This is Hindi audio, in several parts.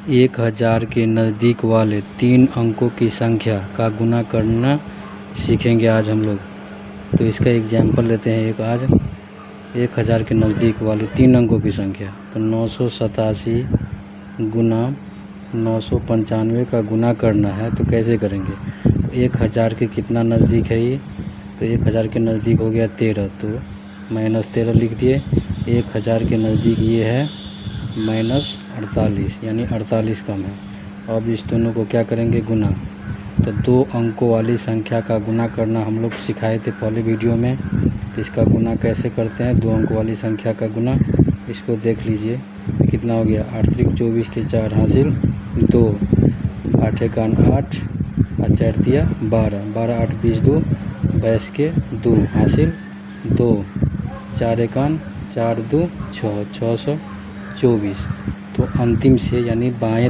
1000 के नज़दीक वाले 3 अंकों की संख्या का गुना करना सीखेंगे आज हम लोग। तो इसका एग्जाम्पल लेते हैं एक आज 1000 के नज़दीक वाले 3 अंकों की संख्या। तो 987 गुना 995 का गुना करना है, तो कैसे करेंगे। तो 1000 के कितना नज़दीक है ये, तो 1000 के नज़दीक हो गया 13, तो -13 लिख दिए। 1000 के नज़दीक ये है -48, यानी 48 कम है। अब इस दोनों को क्या करेंगे, गुना। तो 2 अंकों वाली संख्या का गुना करना हम लोग सिखाए थे पहले वीडियो में। तो इसका गुना कैसे करते हैं, 2 अंकों वाली संख्या का गुना, इसको देख लीजिए। तो कितना हो गया, 8 त्रिक 24 के 4 हासिल 2, 8 एकान 8 और 4 दिया 12, 12 8 20 2 22 के 2 हासिल 2, 4 एकान 4 2 6, 624। तो अंतिम से यानी दाएं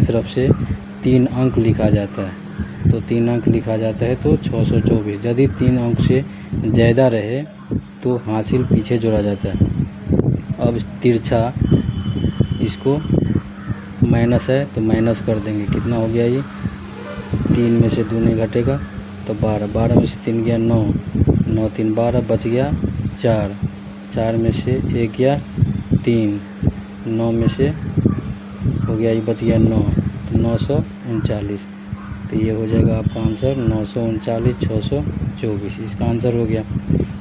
तरफ से 3 अंक लिखा जाता है। तो 3 अंक लिखा जाता है तो 624। यदि 3 अंक से ज़्यादा रहे तो हासिल पीछे जोड़ा जाता है। अब तिरछा इसको माइनस है तो माइनस कर देंगे। कितना हो गया ये, 3 में से 2 नहीं घटेगा तो 12, 12 में से 3 गया 9, 9 3 12, बच गया 4, 4 में से 1 गया 3, 9 में से हो गया ये बच गया 9, तो 939। तो ये हो जाएगा आपका आंसर 939 624, इसका आंसर हो गया।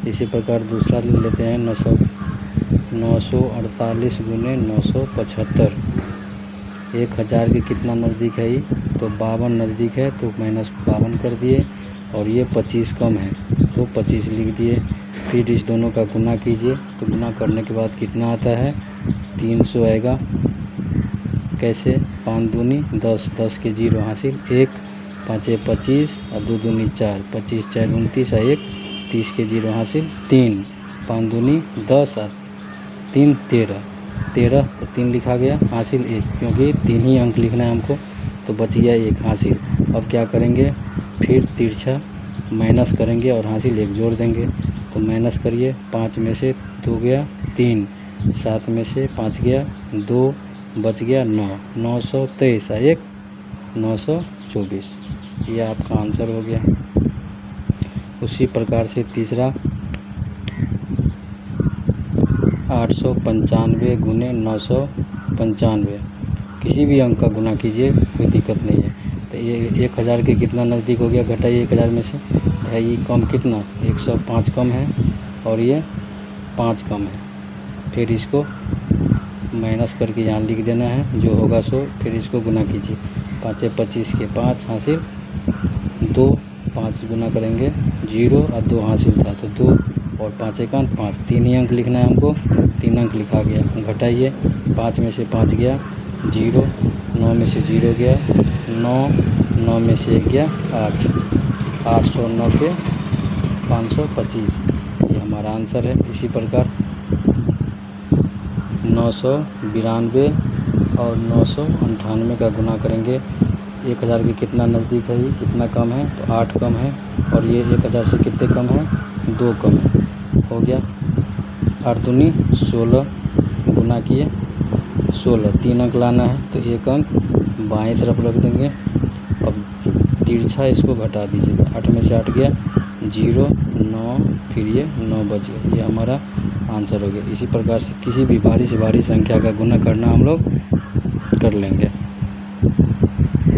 इसी प्रकार दूसरा ले लेते हैं 948 गुने 975। 1000 के कितना नज़दीक है ये, तो 52 नज़दीक है, तो -52 कर दिए। और ये 25 कम है तो 25 लिख दिए। फिर इस दोनों का गुना कीजिए। तो गुना करने के बाद कितना आता है, 300 आएगा। कैसे, 5 दूनी 10, 10 के 0 हासिल 1, 5 25 और 2 दूनी 4, 25 4 29 और 1 30 के 0 हासिल 3, 5 दूनी 10 और 3 13, 13 तो 3 लिखा गया हासिल 1, क्योंकि 3 ही अंक लिखना है हमको। तो बच गया 1 हासिल। अब क्या करेंगे, फिर तिरछा माइनस करेंगे और हासिल 1 जोड़ देंगे। तो माइनस करिए, 5 में से 2 गया 3, 7 में से 5 गया 2, बच गया 9, 923 और 1 924। ये आपका आंसर हो गया। उसी प्रकार से तीसरा 895 गुने 995, किसी भी अंक का गुना कीजिए, कोई दिक्कत नहीं है। तो ये 1000 के कितना नज़दीक हो गया, घटाइए 1000 में से, है ये कम कितना, 105 कम है और ये 5 कम है। फिर इसको माइनस करके यहाँ लिख देना है, जो होगा सो। फिर इसको गुना कीजिए, 5 25 के 5 हासिल 2, 5 गुना करेंगे 0 और 2 हासिल था तो 2 और 5 एकान 5, 3 ही अंक लिखना है हमको, 3 अंक लिखा गया। घटाइए, 5 में से 5 गया 0, 9 में से 0 गया 9, 9 में से 1 गया 8, 809 के 525, ये हमारा आंसर है। इसी प्रकार 992 और 998 का गुना करेंगे। 1000 के कितना नज़दीक है ये, कितना कम है, तो 8 कम है। और ये 1000 से कितने कम है, 2 कम है। हो गया 8 दूनी 16, गुना किए 16, 3 अंक लाना है तो 1 अंक बाएं तरफ रख देंगे। अब तिरछा इसको घटा दीजिए, तो 8 में से 8 गया 0, 9, फिर ये 9 बच गया। ये हमारा आंसर हो गया। इसी प्रकार से किसी भी भारी से भारी संख्या का गुना करना हम लोग कर लेंगे।